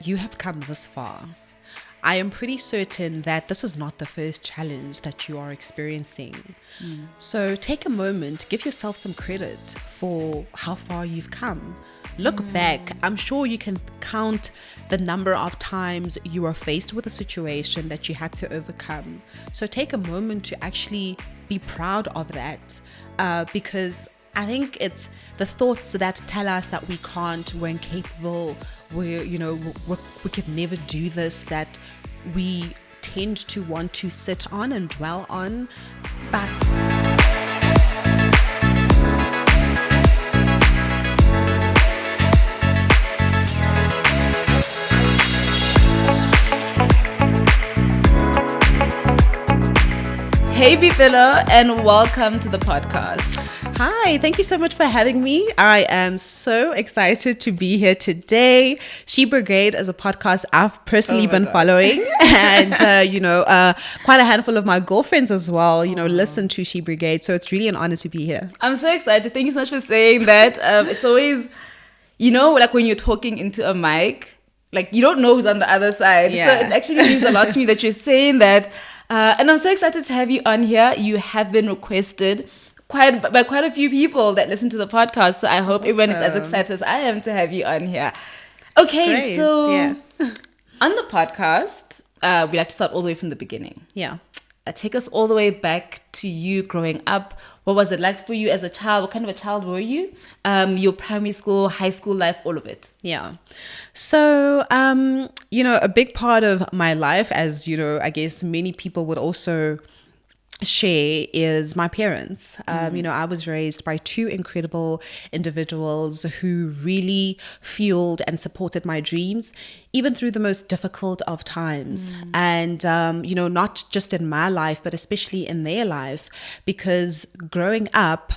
you have come this far, I am pretty certain that this is not the first challenge that you are experiencing. So take a moment, give yourself some credit for how far you've come. Look back. I'm sure you can count the number of times you were faced with a situation that you had to overcome. So take a moment to actually be proud of that, because I think it's the thoughts that tell us that we can't, we're incapable, we could never do this, that we tend to want to sit on and dwell on. But Hey Boipelo, and welcome to the podcast. hi, thank you so much for having me. I am so excited to be here today. She Brigade is a podcast I've personally been following, and quite a handful of my girlfriends as well, listen to She Brigade. So it's really an honor to be here. I'm so excited. Thank you so much for saying that. It's always, like when you're talking into a mic, like you don't know who's on the other side. Yeah. So it actually means a lot to me that you're saying that. And I'm so excited to have you on here. You have been requested by quite a few people that listen to the podcast. So I hope everyone is as excited as I am to have you on here. Okay, Great, on the podcast, we like to start all the way from the beginning. Yeah. Take us all the way back to you growing up. What was it like for you as a child? What kind of a child were you? Your primary school, high school life, all of it. Yeah. So, a big part of my life, as, I guess many people would also share, is my parents. I was raised by two incredible individuals who really fueled and supported my dreams, even through the most difficult of times. And, not just in my life, but especially in their life, because growing up,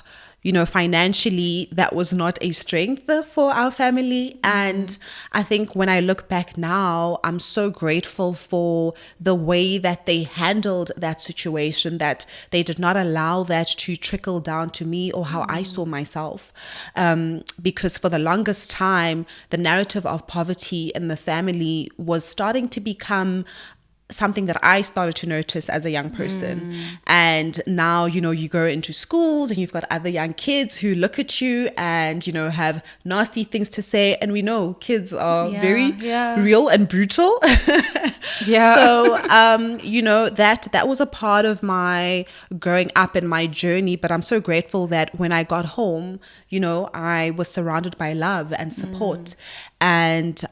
financially, that was not a strength for our family. And I think when I look back now, I'm so grateful for the way that they handled that situation, that they did not allow that to trickle down to me or how I saw myself. Because for the longest time, the narrative of poverty in the family was starting to become something that I started to notice as a young person. And now, you go into schools and you've got other young kids who look at you and, have nasty things to say. And we know kids are very real and brutal. So, that was a part of my growing up and my journey. But I'm so grateful that when I got home, I was surrounded by love and support. And,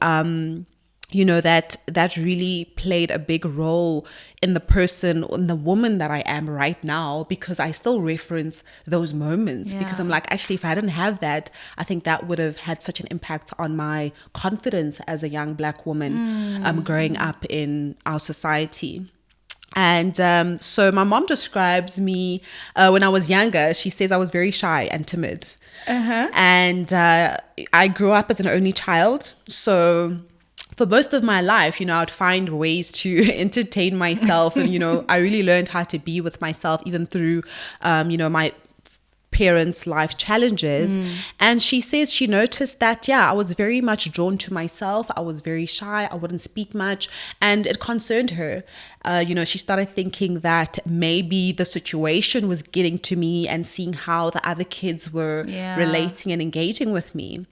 that really played a big role in the person, in the woman that I am right now, because I still reference those moments, because I'm like, actually, if I didn't have that, I think that would have had such an impact on my confidence as a young Black woman growing up in our society. And so my mom describes me when I was younger. She says I was very shy and timid. And I grew up as an only child. So for most of my life, I would find ways to entertain myself. And, I really learned how to be with myself, even through, my parents' life challenges. And she says she noticed that, I was very much drawn to myself. I was very shy. I wouldn't speak much. And it concerned her. She started thinking that maybe the situation was getting to me and seeing how the other kids were relating and engaging with me.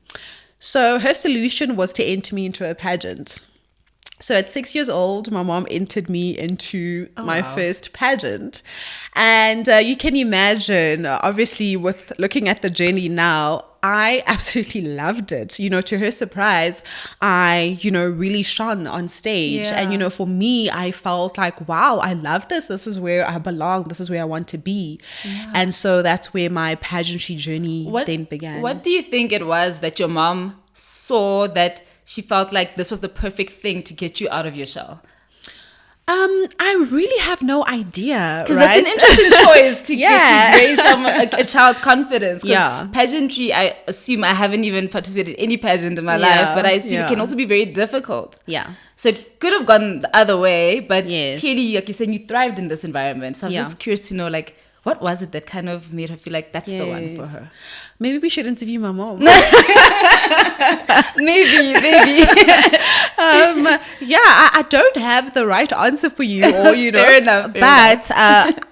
So her solution was to enter me into a pageant. So at 6 years old, my mom entered me into my first pageant. And you can imagine, obviously, with looking at the journey now, I absolutely loved it. To her surprise, I, really shone on stage. And, for me, I felt like, wow, I love this. This is where I belong. This is where I want to be. And so that's where my pageantry journey then began. What do you think it was that your mom saw that she felt like this was the perfect thing to get you out of your shell? I really have no idea. Because that's an interesting choice to raise a child's confidence. Pageantry, I assume, I haven't even participated in any pageant in my life, but I assume it can also be very difficult. So it could have gone the other way, but clearly, like you said, you thrived in this environment. So I'm just curious to know, what was it that kind of made her feel like that's the one for her? Maybe we should interview my mom. maybe. I don't have the right answer for you, or fair enough.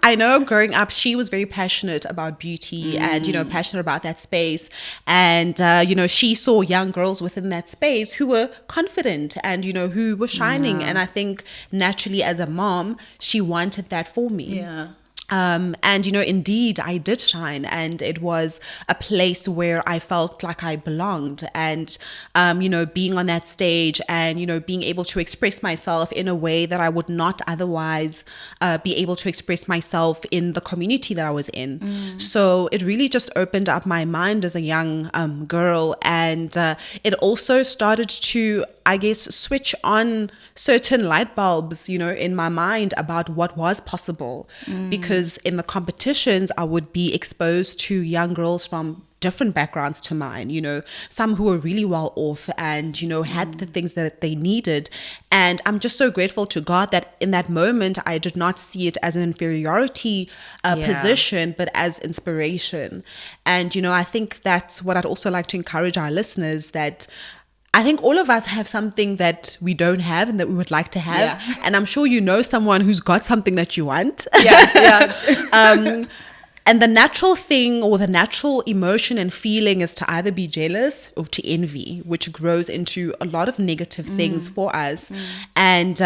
I know growing up, she was very passionate about beauty and passionate about that space, and she saw young girls within that space who were confident and who were shining, and I think naturally as a mom, she wanted that for me. Yeah. And indeed I did shine, and it was a place where I felt like I belonged, and being on that stage and being able to express myself in a way that I would not otherwise be able to express myself in the community that I was in. So it really just opened up my mind as a young girl, and it also started to, I guess, switch on certain light bulbs, in my mind about what was possible. Because in the competitions, I would be exposed to young girls from different backgrounds to mine, some who were really well off and, had the things that they needed. And I'm just so grateful to God that in that moment, I did not see it as an inferiority position, but as inspiration. And, I think that's what I'd also like to encourage our listeners, that I think all of us have something that we don't have and that we would like to have. Yeah. And I'm sure someone who's got something that you want. Yeah. And the natural thing, or the natural emotion and feeling, is to either be jealous or to envy, which grows into a lot of negative things for us. And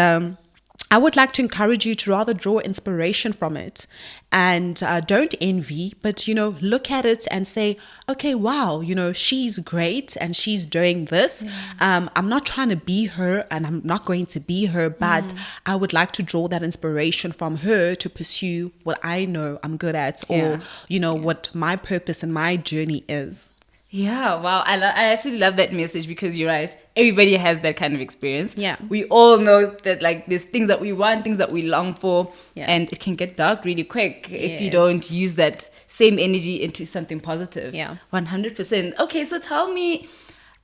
I would like to encourage you to rather draw inspiration from it, and don't envy, but, look at it and say, okay, wow, she's great and she's doing this. I'm not trying to be her, and I'm not going to be her, but I would like to draw that inspiration from her to pursue what I know I'm good at, or, what my purpose and my journey is. Yeah, wow. I actually love that message, because you're right. Everybody has that kind of experience. Yeah. We all know that, like, there's things that we want, things that we long for, and it can get dark really quick if you don't use that same energy into something positive. Yeah. 100%. Okay, so tell me,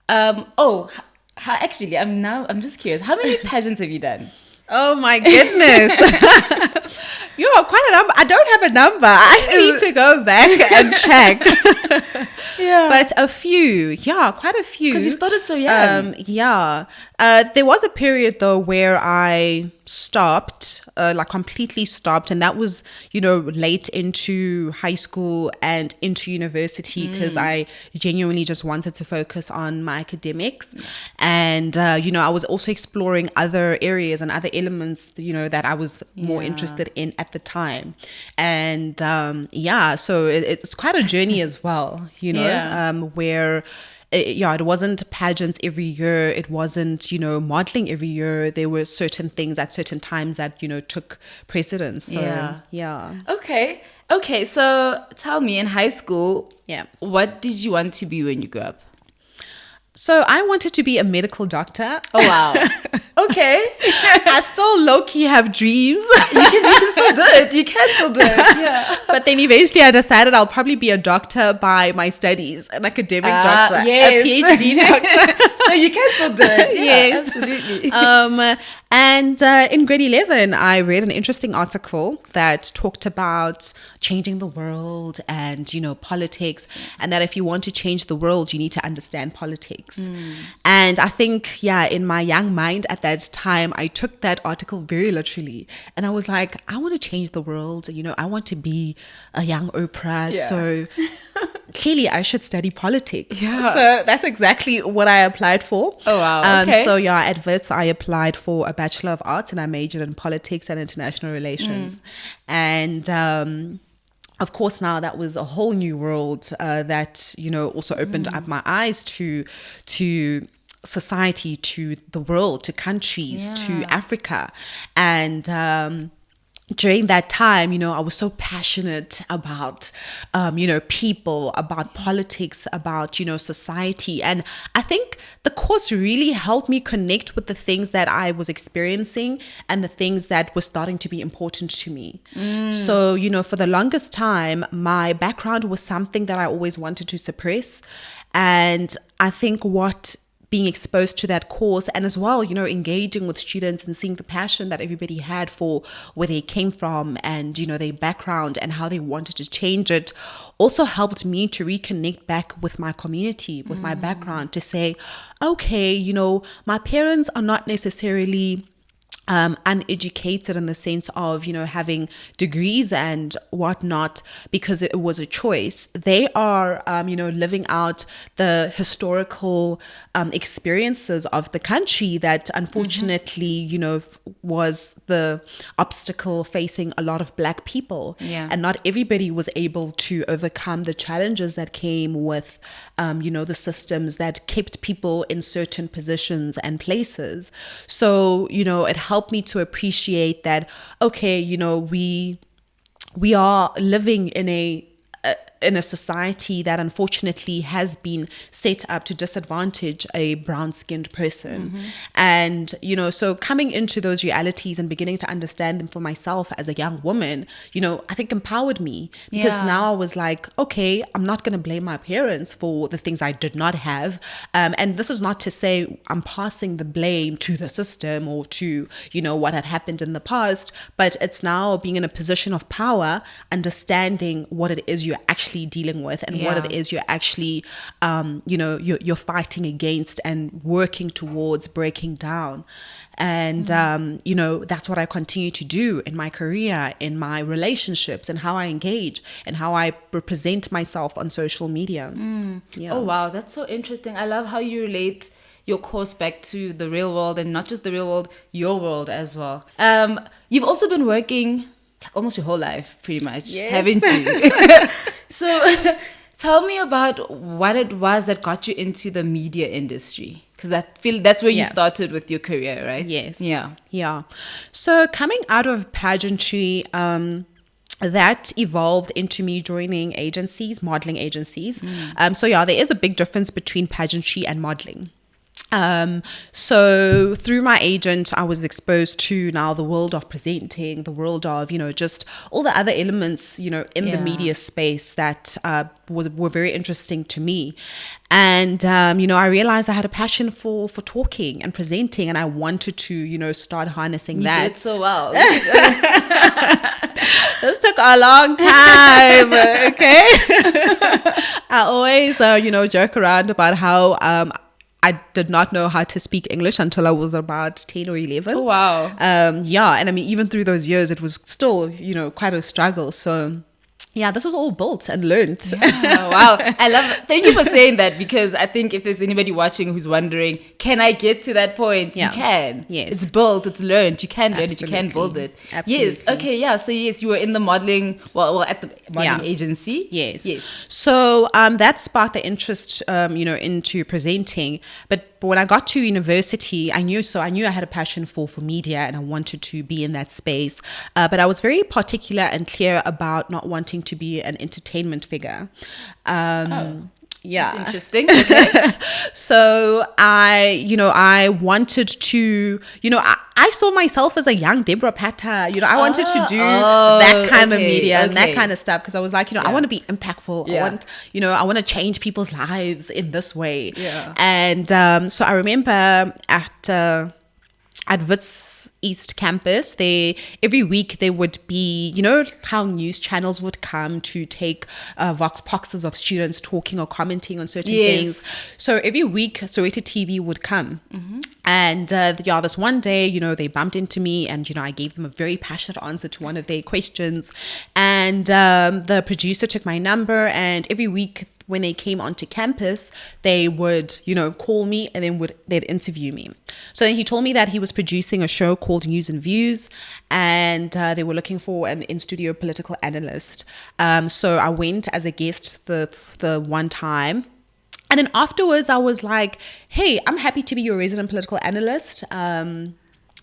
actually, I'm just curious. How many pageants have you done? Oh my goodness. You're quite a number. I don't have a number. I actually need to go back and check. But a few. Yeah, quite a few. Because you started so young. There was a period though where I stopped, completely stopped, and that was late into high school and into university, because I genuinely just wanted to focus on my academics. And I was also exploring other areas and other elements that I was more interested in at the time. And so it's quite a journey as well, where it wasn't pageants every year. It wasn't, modeling every year. There were certain things at certain times that, took precedence. So, Okay. So tell me, in high school, what did you want to be when you grew up? So I wanted to be a medical doctor. Oh, wow. Okay. I still low-key have dreams. You can still do it. You can still do it. Yeah. But then eventually I decided I'll probably be a doctor by my studies, an academic doctor, yes. a PhD doctor. So you can still do it. Yeah, yes. Absolutely. And in grade 11, I read an interesting article that talked about changing the world and, politics, and that if you want to change the world, you need to understand politics. And I think, in my young mind at that time, I took that article very literally. And I was like, I want to change the world. I want to be a young Oprah. Yeah. So clearly I should study politics. Yeah. So that's exactly what I applied for. Oh, wow. Okay. So at Wits, I applied for a Bachelor of Arts, and I majored in politics and international relations. And of course, now that was a whole new world that, also opened up my eyes to society, to the world, to countries, to Africa. And during that time, I was so passionate about, people, about politics, about, society. And I think the course really helped me connect with the things that I was experiencing and the things that were starting to be important to me. So, for the longest time, my background was something that I always wanted to suppress. And I think what being exposed to that course, and as well, engaging with students and seeing the passion that everybody had for where they came from and, their background and how they wanted to change it, also helped me to reconnect back with my community, with my background, to say, okay, my parents are not necessarily uneducated in the sense of, having degrees and whatnot because it was a choice. They are, living out the historical experiences of the country that unfortunately, was the obstacle facing a lot of Black people. Yeah. And not everybody was able to overcome the challenges that came with, the systems that kept people in certain positions and places. So, it helped me to appreciate that, okay, we are living in a society that unfortunately has been set up to disadvantage a brown-skinned person. And, so coming into those realities and beginning to understand them for myself as a young woman, I think empowered me, because now I was like, okay, I'm not going to blame my parents for the things I did not have. And this is not to say I'm passing the blame to the system or to, what had happened in the past, but it's now being in a position of power, understanding what it is you're actually dealing with and what it is you're actually you're fighting against and working towards breaking down. And that's what I continue to do in my career, in my relationships, and how I engage and how I represent myself on social media. Oh wow, that's so interesting. I love how you relate your course back to the real world, and not just the real world, your world as well. You've also been working like almost your whole life, pretty much, haven't you? So tell me about what it was that got you into the media industry, because I feel that's where you started with your career, right? Yes. Yeah. So coming out of pageantry, that evolved into me joining agencies, modeling agencies. So there is a big difference between pageantry and modeling. So through my agent, I was exposed to now the world of presenting, the world of, just all the other elements, in the media space that were very interesting to me. And, I realized I had a passion for talking and presenting, and I wanted to, start harnessing that. You did so well. This took a long time, okay? I always, joke around about how I did not know how to speak English until I was about 10 or 11. Oh, wow. And I mean, even through those years, it was still, quite a struggle. So this was all built and learned. Yeah, wow. I love it. Thank you for saying that, because I think if there's anybody watching who's wondering, can I get to that point? You can. Yes. It's built, it's learned. You can learn Absolutely. it, you can build it. Absolutely. Yes. Okay, yeah. So yes, you were in the modeling, well at the modeling agency. Yes. So that sparked the interest, into presenting. But when I got to university, I knew I had a passion for media, and I wanted to be in that space. But I was very particular and clear about not wanting to be an entertainment figure. That's interesting. Okay. So I wanted to, I saw myself as a young Deborah Patta. I wanted to do that kind of media and that kind of stuff, because I was like, I want to be impactful. I want to change people's lives in this way. Yeah. And so I remember at Wits East Campus, every week there would be, how news channels would come to take vox pops of students talking or commenting on certain things. So every week Soweto TV would come. And this one day, they bumped into me, and I gave them a very passionate answer to one of their questions. And the producer took my number, and every week when they came onto campus, they would, call me, and then they'd interview me. So then he told me that he was producing a show called News and Views, and they were looking for an in-studio political analyst. So I went as a guest the one time. And then afterwards, I was like, hey, I'm happy to be your resident political analyst. And,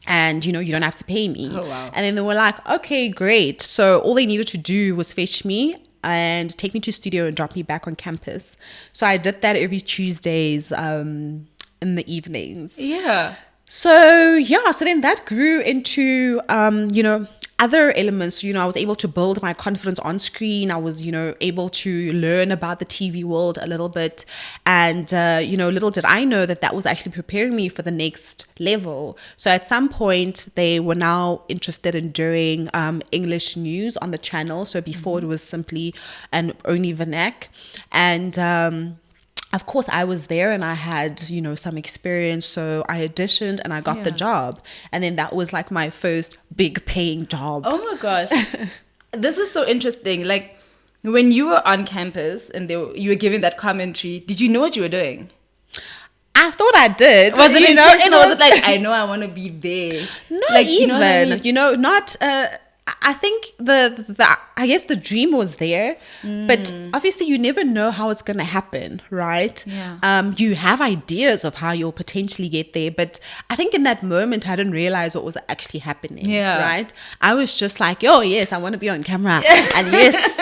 you don't have to pay me. Oh, wow. And then they were like, okay, great. So all they needed to do was fetch me and take me to studio and drop me back on campus. So I did that every Tuesdays in the evenings. Yeah. So then that grew into, other elements, I was able to build my confidence on screen. I was, able to learn about the TV world a little bit. And, little did I know that was actually preparing me for the next level. So at some point, they were now interested in doing English news on the channel. So before it was simply only Vernac. And of course, I was there and I had, some experience. So I auditioned and I got the job. And then that was like my first big paying job. Oh my gosh. This is so interesting. Like when you were on campus and you were giving that commentary, did you know what you were doing? I thought I did. Was it intentional? Was it like, I know I want to be there? Not like, even, not... I think I guess the dream was there, but obviously you never know how it's going to happen, right? Yeah. You have ideas of how you'll potentially get there, but I think in that moment I didn't realize what was actually happening, right? I was just like, oh yes, I want to be on camera. And yes,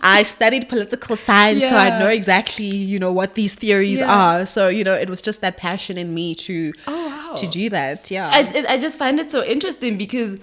I studied political science, so I know exactly, what these theories are. So, it was just that passion in me to do that. Yeah. I just find it so interesting because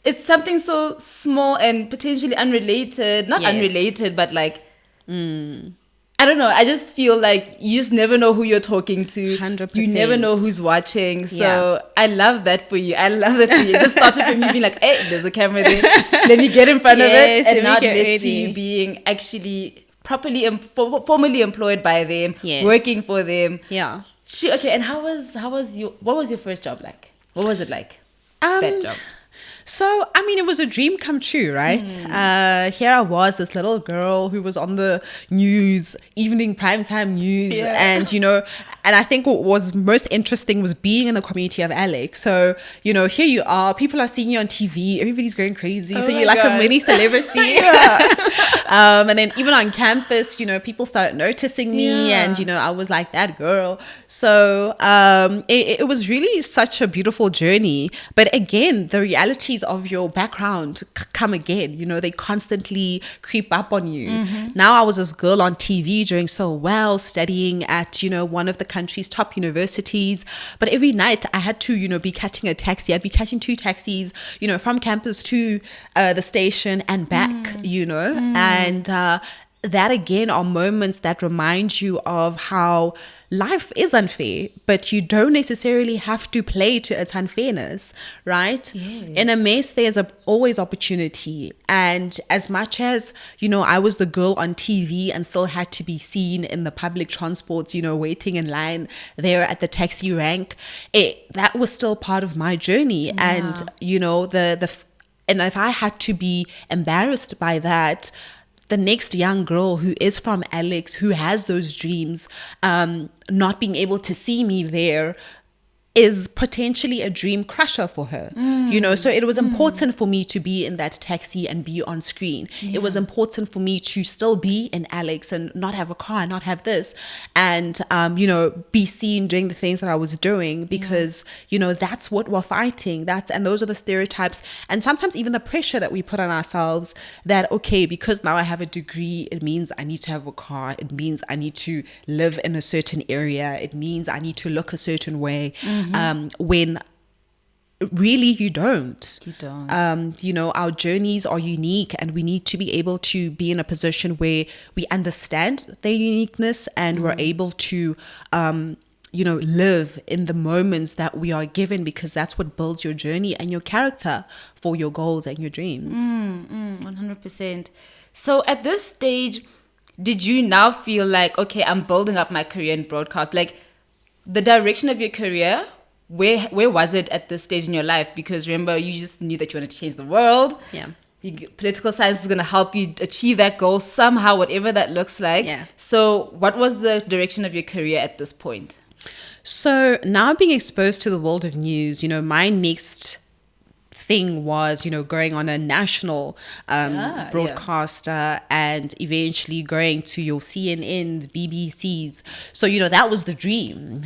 it's something so small and potentially unrelated. Not unrelated, but like, I don't know. I just feel like you just never know who you're talking to. 100%. You never know who's watching. So I love that for you. It just started from you being like, hey, there's a camera there. Let me get in front of it. And now it led to you being actually properly, formally employed by them, working for them. Yeah. Okay. And what was your first job like? What was it like? That job? So, it was a dream come true, right? Here I was, this little girl who was on the news, evening primetime news. And, and I think what was most interesting was being in the community of Alex. So, here you are, people are seeing you on TV, everybody's going crazy. So you're like a mini celebrity. And then even on campus, people started noticing me and, I was like that girl. So it was really such a beautiful journey. But again, the realities of your background come again. They constantly creep up on you. Now I was this girl on TV doing so well, studying at, one of the country's top universities. But every night I had to, be catching a taxi. I'd be catching 2 taxis, from campus to the station and back, And that again are moments that remind you of how life is unfair, but you don't necessarily have to play to its unfairness, right? In a mess, there's always opportunity. And as much as, I was the girl on TV and still had to be seen in the public transports, waiting in line there at the taxi rank, that was still part of my journey. And, and if I had to be embarrassed by that, the next young girl who is from Alex, who has those dreams, not being able to see me there is potentially a dream crusher for her, so it was important for me to be in that taxi and be on screen. It was important for me to still be in Alex and not have a car, not have this, and be seen doing the things that I was doing, because that's what we're fighting. And those are the stereotypes, and sometimes even the pressure that we put on ourselves, that okay, because now I have a degree, it means I need to have a car, it means I need to live in a certain area, it means I need to look a certain way. When really you don't. Our journeys are unique, and we need to be able to be in a position where we understand their uniqueness and we're able to live in the moments that we are given, because that's what builds your journey and your character for your goals and your dreams. 100%. So at this stage, did you now feel like, okay, I'm building up my career in broadcast? Like, the direction of your career, where was it at this stage in your life? Because remember, you just knew that you wanted to change the world. Political science is going to help you achieve that goal somehow, whatever that looks like. So what was the direction of your career at this point? So now being exposed to the world of news, my next thing was, going on a national broadcaster and eventually going to your CNNs, BBCs. So, that was the dream.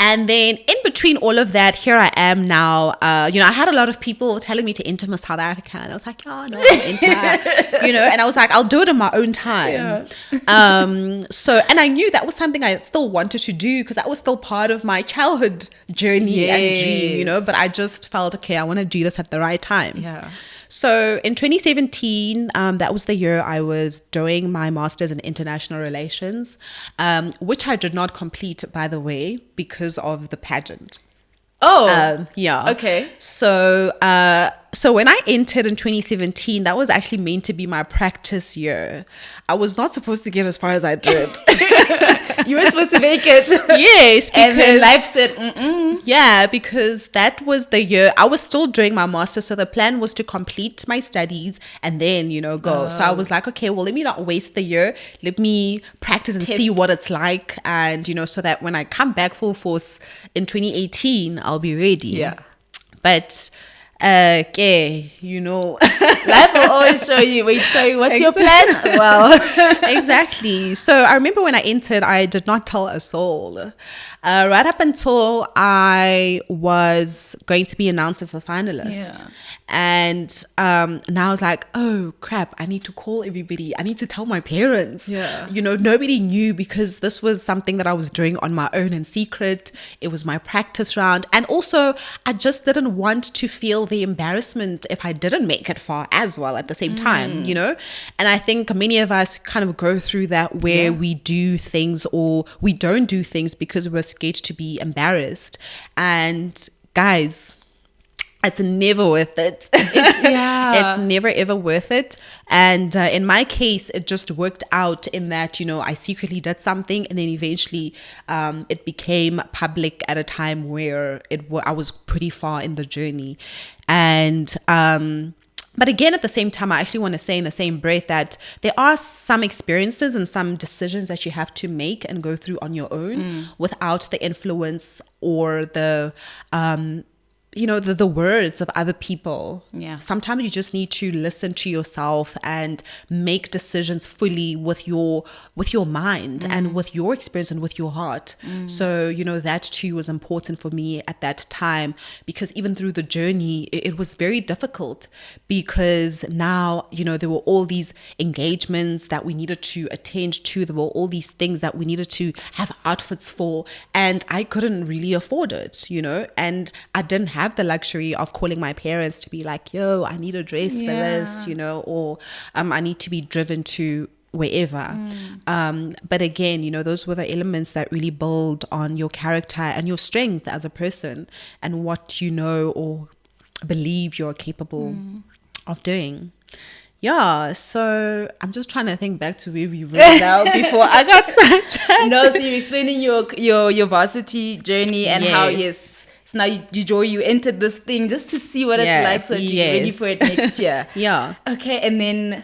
And then in between all of that, here I am now. I had a lot of people telling me to enter Miss South Africa. And I was like, oh, no, enter. And I was like, I'll do it in my own time. And I knew that was something I still wanted to do, because that was still part of my childhood journey and dream, but I just felt, okay, I want to do this at at the right time. Yeah. So in 2017, that was the year I was doing my master's in international relations, which I did not complete, by the way, because of the pageant. Oh, yeah. Okay. So when I entered in 2017, that was actually meant to be my practice year. I was not supposed to get as far as I did. You were supposed to make it. Yes. And then life said, mm-mm. Yeah, because that was the year I was still doing my master's. So the plan was to complete my studies and then, go. So I was like, okay, well, let me not waste the year. Let me practice and see what it's like. And, so that when I come back full force in 2018, I'll be ready. Yeah. But life will always show you. Wait, sorry, what's your plan? Well, exactly. So I remember when I entered, I did not tell a soul. Right up until I was going to be announced as a finalist. Yeah. And now I was like, oh crap, I need to call everybody. I need to tell my parents. Yeah. Nobody knew because this was something that I was doing on my own in secret. It was my practice round. And also I just didn't want to feel the embarrassment if I didn't make it far as well at the same time, And I think many of us kind of go through that where we do things or we don't do things because we're scared to be embarrassed. And guys, it's never worth it. It's never ever worth it. And in my case, it just worked out in that, I secretly did something and then eventually it became public at a time where I was pretty far in the journey. And but again, at the same time, I actually want to say in the same breath that there are some experiences and some decisions that you have to make and go through on your own without the influence or the the words of other people. Yeah. Sometimes you just need to listen to yourself and make decisions fully with your mind and with your experience and with your heart. So, that too was important for me at that time, because even through the journey, it was very difficult because now, there were all these engagements that we needed to attend to. There were all these things that we needed to have outfits for, and I couldn't really afford it, and I didn't have the luxury of calling my parents to be like, yo, I need a dress for this, or I need to be driven to wherever. But again, those were the elements that really build on your character and your strength as a person and what you know or believe you're capable of doing. Yeah, so I'm just trying to think back to where we were now before I got sidetracked. No, so you're explaining your varsity journey and how so now you entered this thing just to see what it's like so that you're ready for it next year. Yeah. Okay, and then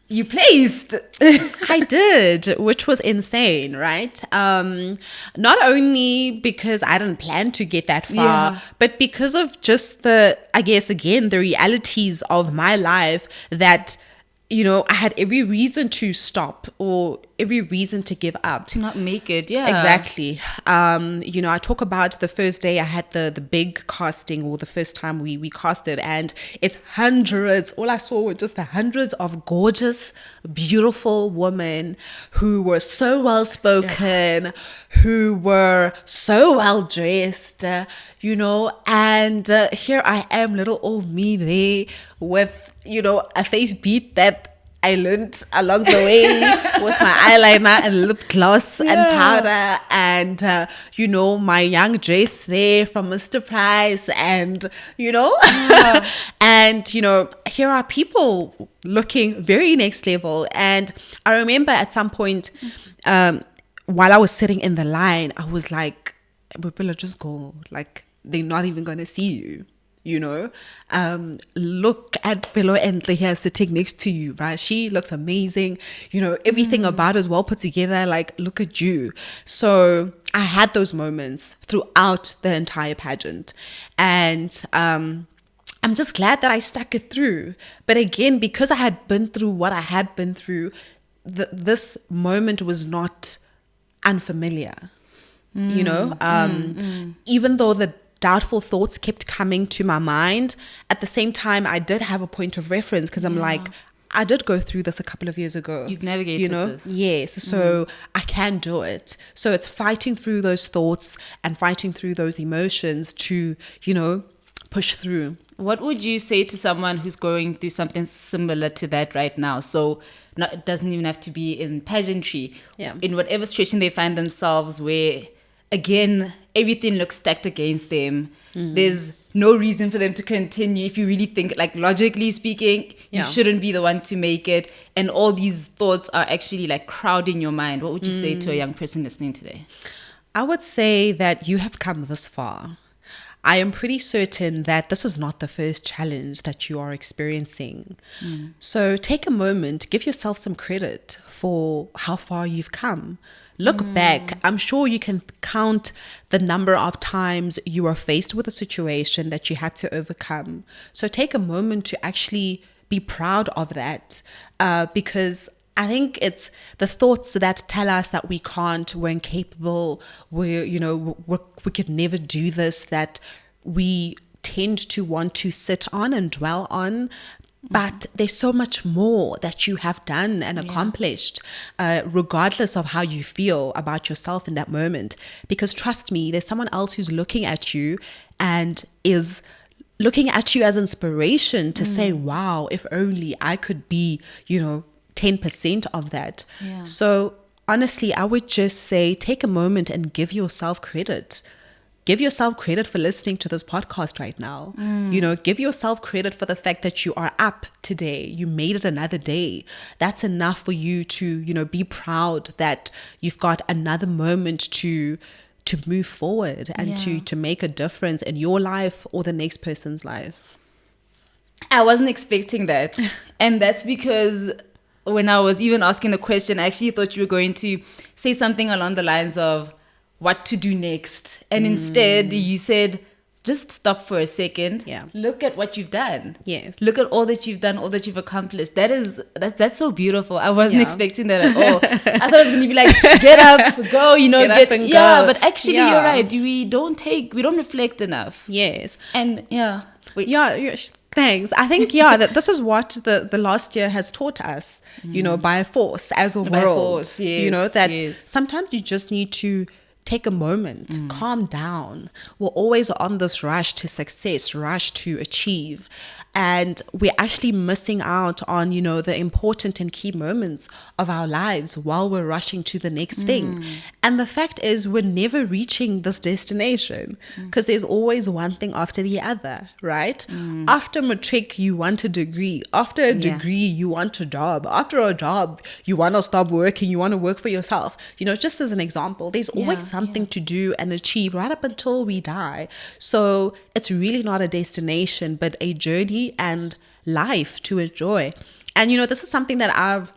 you placed. I did, which was insane, right? Not only because I didn't plan to get that far, but because of just the realities of my life that, I had every reason to stop or every reason to give up. To not make it, Exactly. I talk about the first day I had the big casting, or the first time we casted, and it's hundreds. All I saw were just the hundreds of gorgeous, beautiful women who were so well spoken, who were so well dressed, and here I am, little old me there with a face beat that I learned along the way with my eyeliner and lip gloss and powder and, my young dress there from Mr. Price and, and, here are people looking very next level. And I remember at some point, while I was sitting in the line, I was like, Boipelo, just go. Like, they're not even going to see you. Look at Pelontle here sitting next to you, right? She looks amazing. Everything about her is well put together. Like, look at you. So I had those moments throughout the entire pageant. And I'm just glad that I stuck it through. But again, because I had been through what I had been through, this moment was not unfamiliar. Even though the doubtful thoughts kept coming to my mind, at the same time I did have a point of reference because I'm like, I did go through this a couple of years ago. You've navigated this. Yes. So I can do it. So it's fighting through those thoughts and fighting through those emotions to, push through. What would you say to someone who's going through something similar to that right now? So it doesn't even have to be in pageantry. Yeah. In whatever situation they find themselves where, again, everything looks stacked against them. There's no reason for them to continue. If you really think, like, logically speaking, you shouldn't be the one to make it. And all these thoughts are actually like crowding your mind. What would you say to a young person listening today? I would say that you have come this far. I am pretty certain that this is not the first challenge that you are experiencing. So take a moment, give yourself some credit for how far you've come. Look back. I'm sure you can count the number of times you were faced with a situation that you had to overcome. So take a moment to actually be proud of that, because I think it's the thoughts that tell us that we can't, we're incapable, we could never do this, that we tend to want to sit on and dwell on. But there's so much more that you have done and accomplished, regardless of how you feel about yourself in that moment. Because trust me, there's someone else who's looking at you and is looking at you as inspiration to say, wow, if only I could be, 10% of that. Yeah. So honestly, I would just say, take a moment and give yourself credit. Give yourself credit for listening to this podcast right now. Give yourself credit for the fact that you are up today. You made it another day. That's enough for you to, be proud that you've got another moment to move forward and to make a difference in your life or the next person's life. I wasn't expecting that. And that's because when I was even asking the question, I actually thought you were going to say something along the lines of what to do next. And instead you said, just stop for a second. Yeah. Look at what you've done. Yes. Look at all that you've done, all that you've accomplished. That's so beautiful. I wasn't expecting that at all. I thought it was going to be like, get up, go, get up and go. Yeah, but actually you're right. We don't reflect enough. Yes. And thanks. I think, that this is what the last year has taught us, by force as a world. By force, yes, sometimes you just need to take a moment, calm down. We're always on this rush to success, rush to achieve. And we're actually missing out on, the important and key moments of our lives while we're rushing to the next thing. And the fact is, we're never reaching this destination because there's always one thing after the other, right? After matric, you want a degree. After a degree, you want a job. After a job, you want to stop working. You want to work for yourself. Just as an example, there's always something to do and achieve right up until we die. So it's really not a destination, but a journey and life to enjoy. And this is something that I've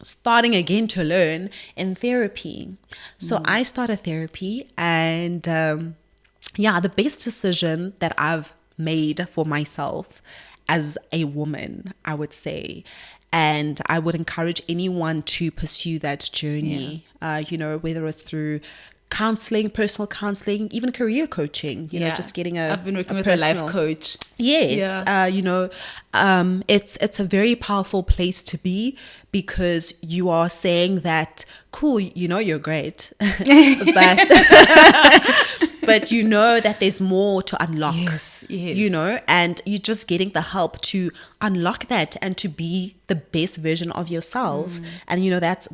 starting again to learn in therapy. So I started therapy, and the best decision that I've made for myself as a woman, I would say, and I would encourage anyone to pursue that journey, whether it's through counseling, personal counseling, even career coaching, just getting I've been working with a life coach. Yes. It's a very powerful place to be, because you are saying that, cool, you're great, but that there's more to unlock. Yes. And you're just getting the help to unlock that and to be the best version of yourself. And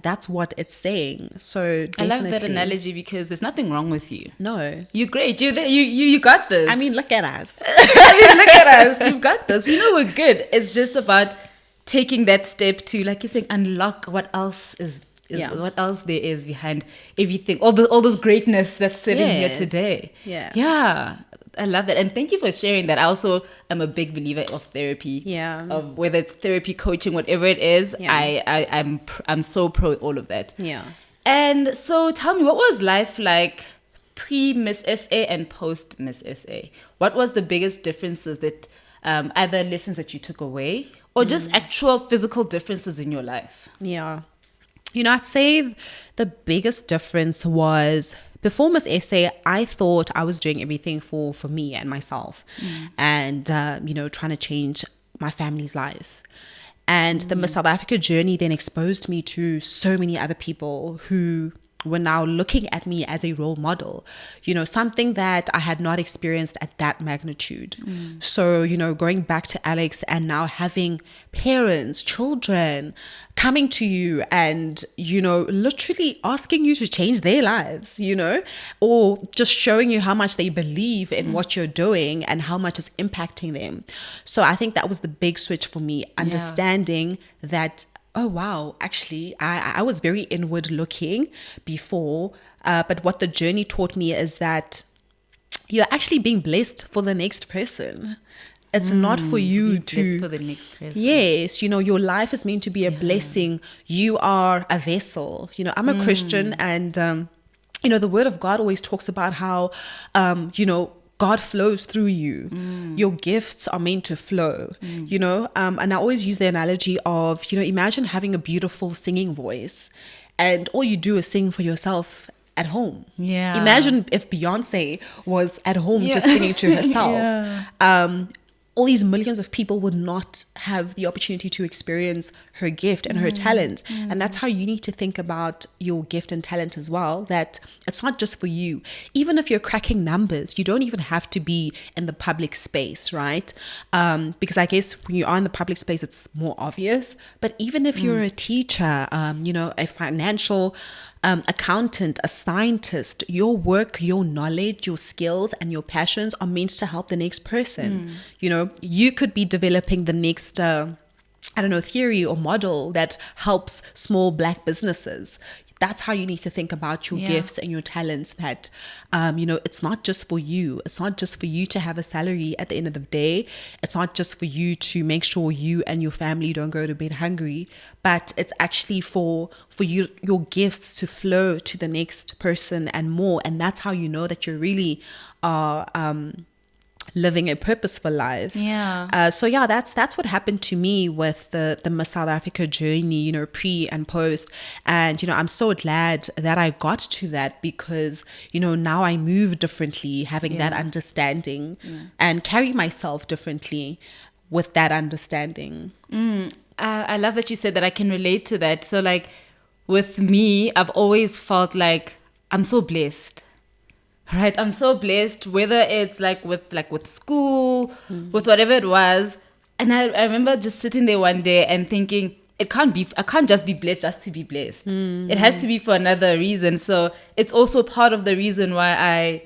that's what it's saying. So definitely. I love that analogy, because there's nothing wrong with you. No, you're great. You're there. You got this. I mean, look at us. Look at us. You've got this. We're good. It's just about taking that step to, like you're saying, unlock what else is what else there is behind everything, all this greatness that's sitting here today. I love that, and thank you for sharing that. I also am a big believer of therapy, of whether it's therapy, coaching, whatever it is. I'm so pro all of that. And so tell me, what was life like pre Miss SA and post Miss SA? What was the biggest differences that either lessons that you took away, or just actual physical differences in your life? I'd say the biggest difference was, before Miss SA, I thought I was doing everything for me and myself, and trying to change my family's life. And the Miss South Africa journey then exposed me to so many other people who were now looking at me as a role model, something that I had not experienced at that magnitude. So, going back to Alex and now having parents, children coming to you and, literally asking you to change their lives, or just showing you how much they believe in what you're doing and how much it's impacting them. So I think that was the big switch for me, understanding that, oh, wow, actually, I was very inward looking before. But what the journey taught me is that you're actually being blessed for the next person. It's not for you to... for the next person. Yes, your life is meant to be a blessing. You are a vessel. I'm a Christian, and, the word of God always talks about how, God flows through you. Your gifts are meant to flow, and I always use the analogy of, imagine having a beautiful singing voice and all you do is sing for yourself at home. Yeah. Imagine if Beyonce was at home just singing to herself. All these millions of people would not have the opportunity to experience her gift and her talent. And that's how you need to think about your gift and talent as well, that it's not just for you. Even if you're cracking numbers, you don't even have to be in the public space, right? Because I guess when you are in the public space, it's more obvious. But even if you're a teacher, a financial accountant, a scientist, your work, your knowledge, your skills and your passions are meant to help the next person. You could be developing the next theory or model that helps small Black businesses. That's how you need to think about your gifts and your talents, that, it's not just for you. It's not just for you to have a salary at the end of the day. It's not just for you to make sure you and your family don't go to bed hungry, but it's actually for you, your gifts to flow to the next person and more. And that's how you know that you really are, living a purposeful life. That's what happened to me with the Miss South Africa journey, pre and post. And I'm so glad that I got to that, because now I move differently, having that understanding and carry myself differently with that understanding. I love that you said that. I can relate to that. So like with me, I've always felt like I'm so blessed. Right, I'm so blessed, whether it's with school, with whatever it was. And I remember just sitting there one day and thinking, I can't just be blessed just to be blessed. It has to be for another reason. So it's also part of the reason why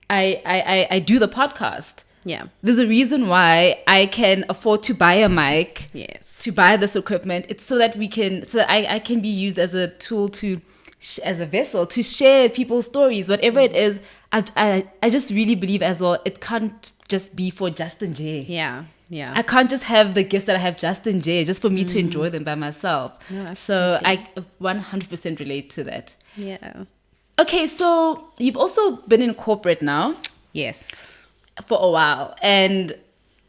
I do the podcast. Yeah. There's a reason why I can afford to buy a mic. Yes. To buy this equipment. It's so that I can be used as a tool as a vessel to share people's stories, whatever it is. I just really believe as well, it can't just be for Justin J. Yeah. I can't just have the gifts that I have Justin J just for me to enjoy them by myself. No, so I 100% relate to that. Yeah. Okay, so you've also been in corporate now. Yes. For a while. And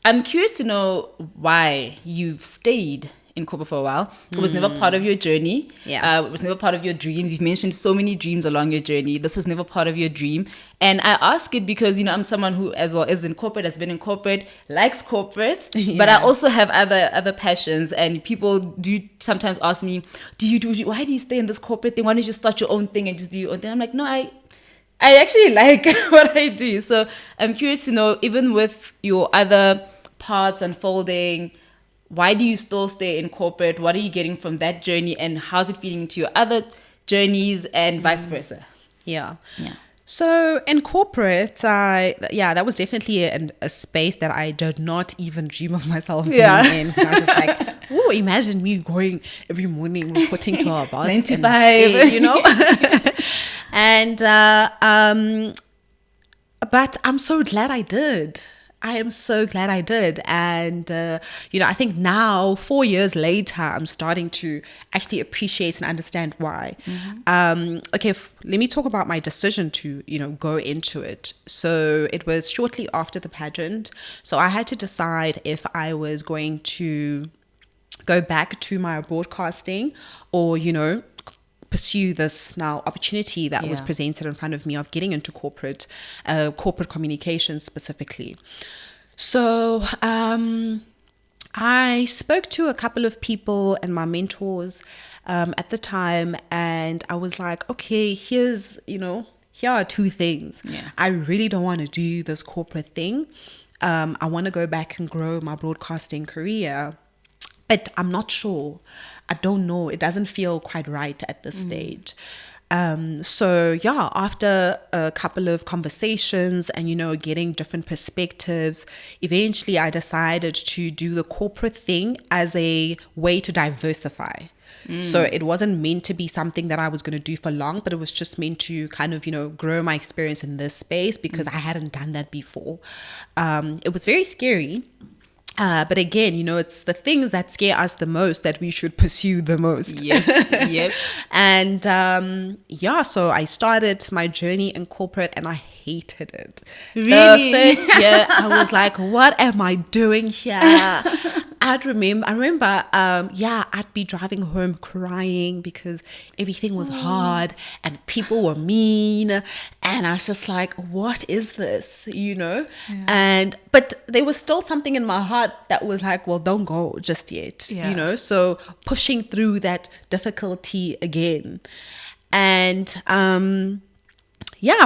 I'm curious to know why you've stayed in corporate for a while. It was never part of your journey. Yeah. It was never part of your dreams. You've mentioned so many dreams along your journey. This was never part of your dream. And I ask it because, I'm someone who as well is in corporate, has been in corporate, likes corporate, but I also have other passions. And people do sometimes ask me, why do you stay in this corporate thing? Why don't you start your own thing and just do your own thing? I'm like, no, I actually like what I do. So I'm curious to know, even with your other parts unfolding, why do you still stay in corporate? What are you getting from that journey, and how's it feeding into your other journeys and vice versa? Yeah. So in corporate, that was definitely a space that I did not even dream of myself being in. I was just like, oh, imagine me going every morning reporting to our boss. 9 to 5. And, but I'm so glad I did. I am so glad I did. And, I think now, 4 years later, I'm starting to actually appreciate and understand why. Let me talk about my decision to, go into it. So it was shortly after the pageant. So I had to decide if I was going to go back to my broadcasting or, pursue this now opportunity that was presented in front of me of getting into corporate communications specifically. So I spoke to a couple of people and my mentors at the time, and I was like, okay, here are two things. I really don't want to do this corporate thing. I want to go back and grow my broadcasting career, but I'm not sure. I don't know. It doesn't feel quite right at this stage. So after a couple of conversations and, getting different perspectives, eventually I decided to do the corporate thing as a way to diversify. So it wasn't meant to be something that I was going to do for long, but it was just meant to kind of, grow my experience in this space because I hadn't done that before. It was very scary. But again, it's the things that scare us the most that we should pursue the most. Yep. And so I started my journey in corporate and I hated it. Really? The first year, I was like, what am I doing here? I remember, I'd be driving home crying because everything was hard and people were mean. And I was just like, what is this, But there was still something in my heart that was like, well, don't go just yet, So pushing through that difficulty again. And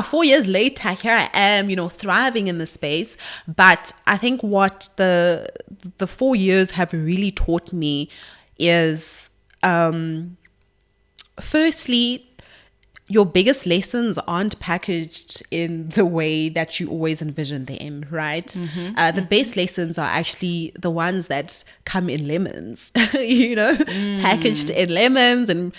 4 years later, here I am, thriving in the space. But I think what the 4 years have really taught me is, firstly, your biggest lessons aren't packaged in the way that you always envision them, right? The best lessons are actually the ones that come in lemons, packaged in lemons and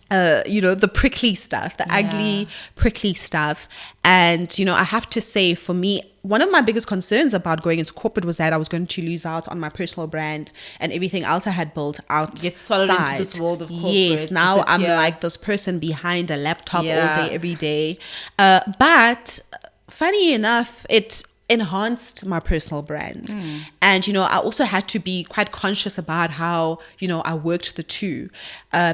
the prickly stuff, the ugly, prickly stuff. And, I have to say, for me, one of my biggest concerns about going into corporate was that I was going to lose out on my personal brand and everything else I had built outside. Get swallowed into this world of corporate. Yes, now I'm like this person behind a laptop all day, every day. But funny enough, it enhanced my personal brand. And, I also had to be quite conscious about how, I worked the two,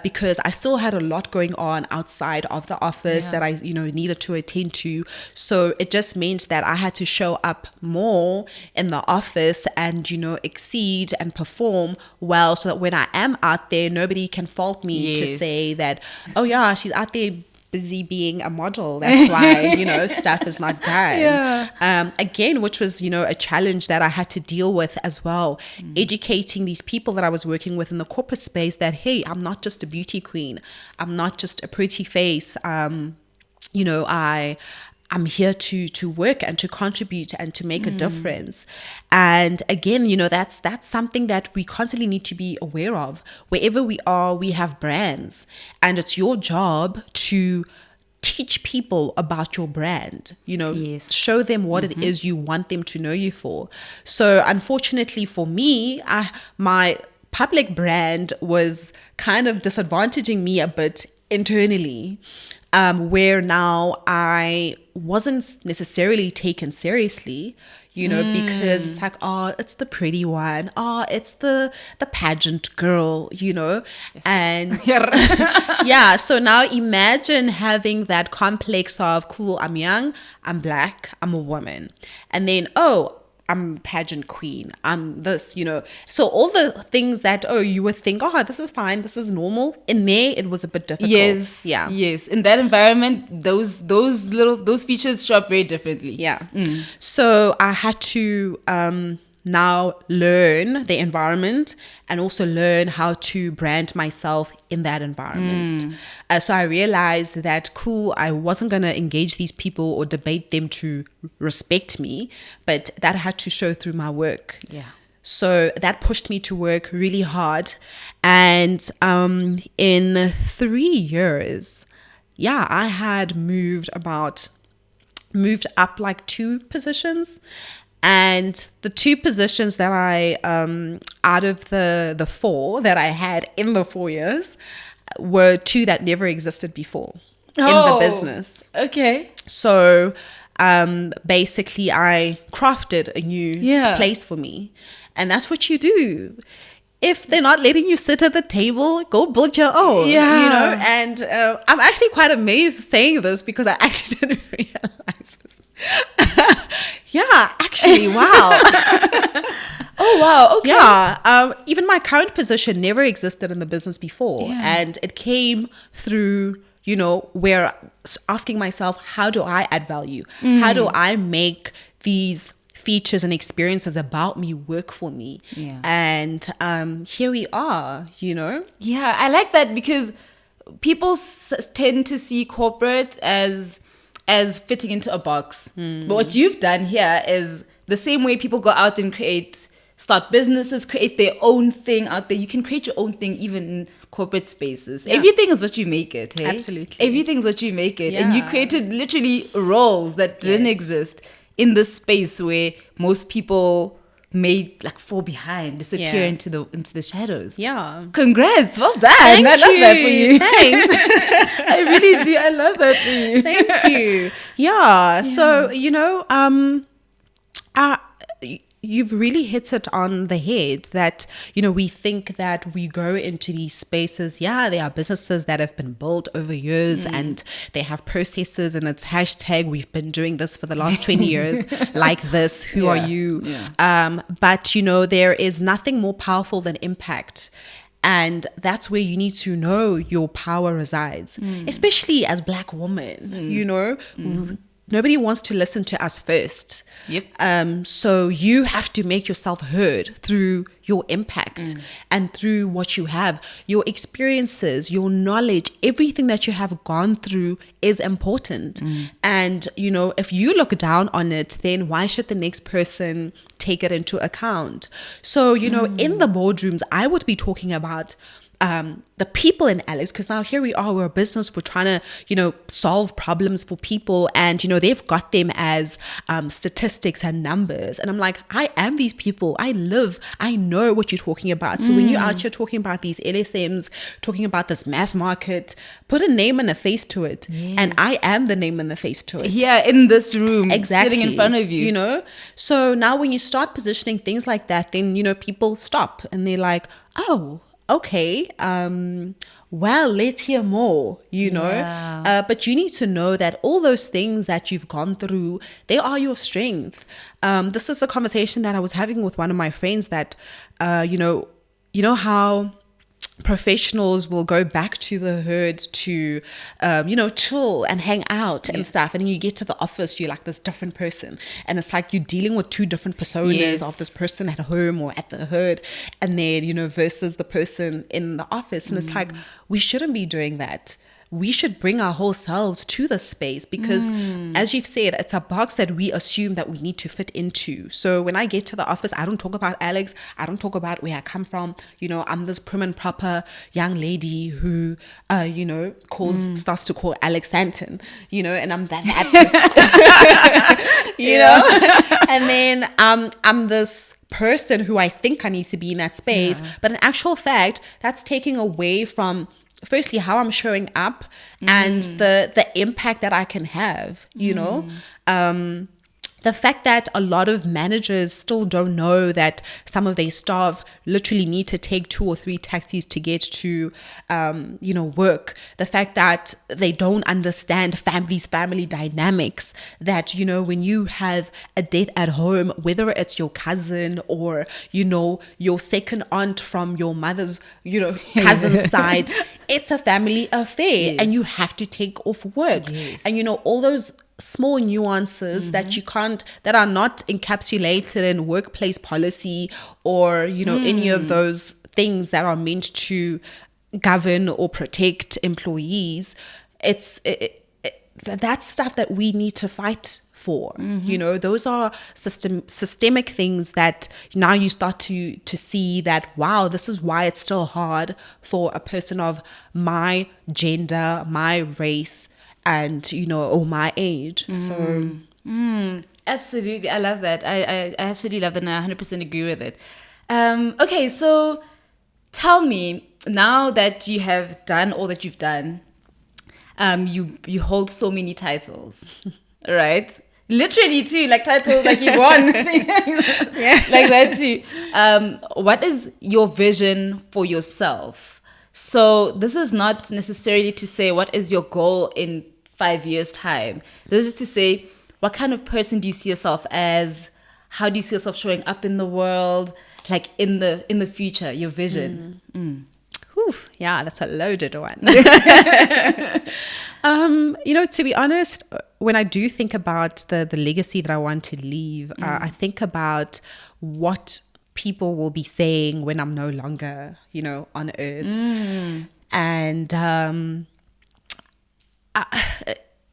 because I still had a lot going on outside of the office that I, needed to attend to. So it just meant that I had to show up more in the office and, exceed and perform well so that when I am out there, nobody can fault me to say that, oh yeah, she's out there busy being a model, that's why stuff is not done. Again, which was a challenge that I had to deal with as well, educating these people that I was working with in the corporate space that, hey, I'm not just a beauty queen, I'm not just a pretty face, I'm here to work and to contribute and to make a difference. And again, that's something that we constantly need to be aware of. Wherever we are, we have brands, and it's your job to teach people about your brand, show them what it is you want them to know you for. So unfortunately for me, my public brand was kind of disadvantaging me a bit internally. Where now I wasn't necessarily taken seriously, because it's like, oh, it's the pretty one. Oh, it's the pageant girl, Yes. And so now imagine having that complex of, cool, I'm young, I'm black, I'm a woman. And then, oh, I'm pageant queen, I'm this, So all the things that, you would think, oh, this is fine, this is normal. In there, it was a bit difficult. Yes. Yeah. Yes. In that environment, those features show up very differently. Yeah. So I had to now learn the environment and also learn how to brand myself in that environment. So I realized that, cool, I wasn't going to engage these people or debate them to respect me, but that had to show through my work. Yeah. So that pushed me to work really hard. And in 3 years, I had moved up like 2 positions. And the 2 positions that I, out of the 4 that I had in the 4 years, were 2 that never existed before in the business. Okay. So basically I crafted a new place for me. And that's what you do. If they're not letting you sit at the table, go build your own, And I'm actually quite amazed saying this because I actually didn't realize this. Actually, wow. Oh, wow. Okay. Yeah. Even my current position never existed in the business before. Yeah. And it came through, where asking myself, how do I add value? How do I make these features and experiences about me work for me? Yeah. And here we are, Yeah, I like that, because people tend to see corporate as fitting into a box. But what you've done here is the same way people go out and start businesses, create their own thing out there. You can create your own thing even in corporate spaces. Yeah. Everything is what you make it. Hey? Absolutely. Everything is what you make it. Yeah. And you created literally roles that didn't exist in this space where most people may fall behind, disappear into the shadows. Yeah. Congrats. Well done. I love that for you. Thanks. I really do. I love that for you. Thank you. Yeah. So, you've really hit it on the head that, we think that we go into these spaces. Yeah, there are businesses that have been built over years and they have processes, and it's hashtag, we've been doing this for the last 20 years, like this, who are you? Yeah. But, there is nothing more powerful than impact. And that's where you need to know your power resides, especially as Black women, Nobody wants to listen to us first. Yep. So you have to make yourself heard through your impact and through what you have, your experiences, your knowledge, everything that you have gone through is important. And, if you look down on it, then why should the next person take it into account? So, in the boardrooms, I would be talking about the people in Alex, because now here we are, we're a business, we're trying to, solve problems for people, and, they've got them as statistics and numbers. And I'm like, I am these people. I know what you're talking about. So when you're out here talking about these LSMs, talking about this mass market, put a name and a face to it. Yes. And I am the name and the face to it. Here in this room, exactly, sitting in front of you. So now when you start positioning things like that, then, people stop and they're like, oh, okay, well, let's hear more, but you need to know that all those things that you've gone through, they are your strength. This is a conversation that I was having with one of my friends that, how professionals will go back to the herd to, chill and hang out and stuff. And then you get to the office, you're like this different person. And it's like you're dealing with two different personas of this person at home or at the herd. And then, versus the person in the office. And it's like, we shouldn't be doing that. We should bring our whole selves to the space because, as you've said, it's a box that we assume that we need to fit into. So when I get to the office, I don't talk about Alex. I don't talk about where I come from. I'm this prim and proper young lady who, starts to call Alex Santon, and I'm that person, And then I'm this person who I think I need to be in that space. Yeah. But in actual fact, that's taking away from firstly how I'm showing up and the impact that I can have, the fact that a lot of managers still don't know that some of their staff literally need to take 2 or 3 taxis to get to, work. The fact that they don't understand family dynamics, that, when you have a death at home, whether it's your cousin or, your second aunt from your mother's, cousin's side, it's a family affair and you have to take off work. Yes. And, all those small nuances that that are not encapsulated in workplace policy or any of those things that are meant to govern or protect employees. That's stuff that we need to fight for. Those are systemic things that now you start to see that, wow, this is why it's still hard for a person of my gender, my race, and or my age. So absolutely, I love that. I absolutely love that, and I 100% agree with it. Okay, so tell me, now that you have done all that you've done, you hold so many titles, right? Literally too, like titles like you won, like that too. What is your vision for yourself? So this is not necessarily to say what is your goal in 5 years' time. This is to say, what kind of person do you see yourself as? how do you see yourself showing up in the world, like in the future, your vision? Whew, yeah, that's a loaded one. To be honest, when I do think about the legacy that I want to leave, I think about what people will be saying when I'm no longer, on earth. And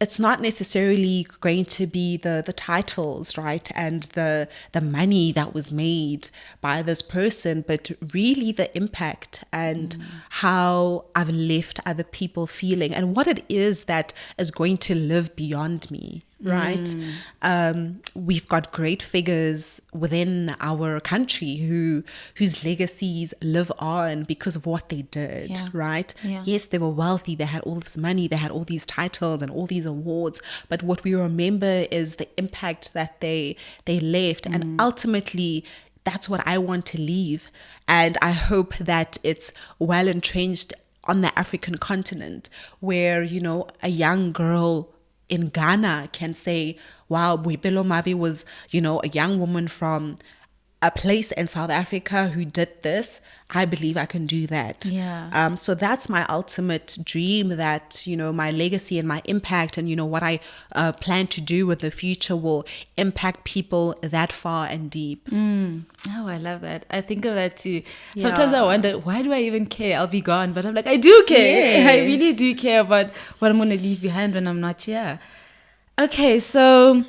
it's not necessarily going to be the titles, right? And the money that was made by this person, but really the impact and how I've left other people feeling and what it is that is going to live beyond me, right? We've got great figures within our country whose legacies live on because of what they did, right? Yes, they were wealthy, they had all this money, they had all these titles and all these awards, but what we remember is the impact that they left. And ultimately, that's what I want to leave. And I hope that it's well entrenched on the African continent, where, a young girl in Ghana can say, wow, Boipelo Mabe was, a young woman from a place in South Africa who did this. I believe I can do that. Yeah. So that's my ultimate dream, that, my legacy and my impact and, what I plan to do in the future will impact people that far and deep. Oh, I love that. I think of that too. Sometimes I wonder, why do I even care? I'll be gone. But I'm like, I do care. Yes. I really do care about what I'm going to leave behind when I'm not here. Okay, so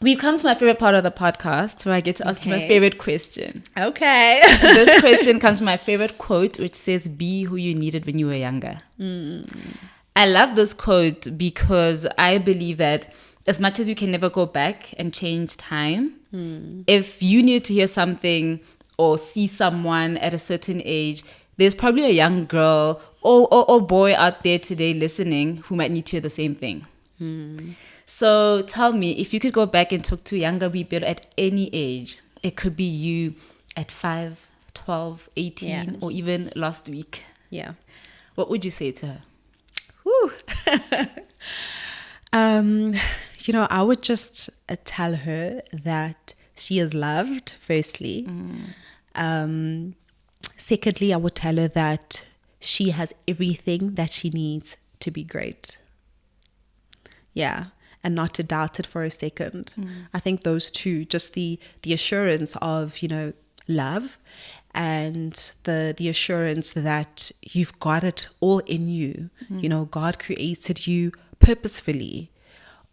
we've come to my favorite part of the podcast, where I get to ask you my favorite question. Okay. This question comes from my favorite quote, which says, be who you needed when you were younger. I love this quote because I believe that as much as you can never go back and change time, if you need to hear something or see someone at a certain age, there's probably a young girl or boy out there today listening who might need to hear the same thing. So tell me, if you could go back and talk to younger people at any age, it could be you at 5, 12, 18, or even last week. Yeah. What would you say to her? Whew. I would just tell her that she is loved, firstly. Secondly, I would tell her that she has everything that she needs to be great. Yeah. And not to doubt it for a second. I think those two, just the assurance of, love, and the assurance that you've got it all in you. God created you purposefully.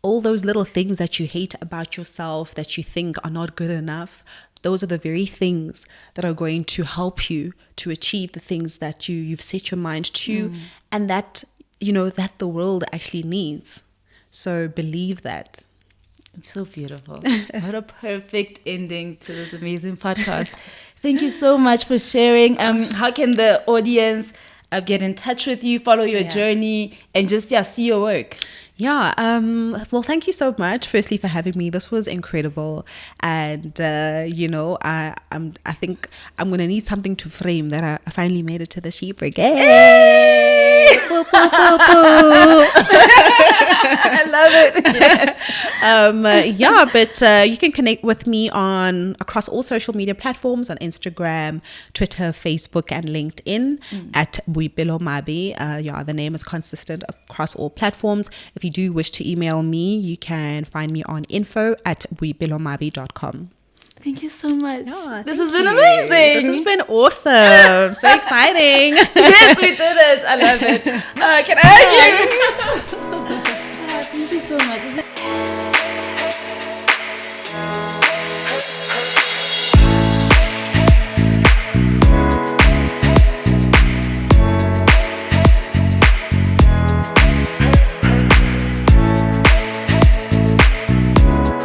All those little things that you hate about yourself, that you think are not good enough, those are the very things that are going to help you to achieve the things that you've set your mind to, and that, that the world actually needs. So believe that. So beautiful. What a perfect ending to this amazing podcast. Thank you so much for sharing. How can the audience get in touch with you, follow your journey, and just see your work? Yeah. Well, thank you so much, firstly, for having me. This was incredible. And, I think I'm going to need something to frame that I finally made it to the She Brigade. Hey! Boo, boo, boo, boo. I love it. Yes. But you can connect with me across all social media platforms, on Instagram, Twitter, Facebook, and LinkedIn at Boipelo Mabe. The name is consistent across all platforms. If you do wish to email me, you can find me on info@boipelomabe.com. Thank you so much. Yeah, this has been amazing. This has been awesome. So exciting. Yes, we did it. I love it. Can I hug you?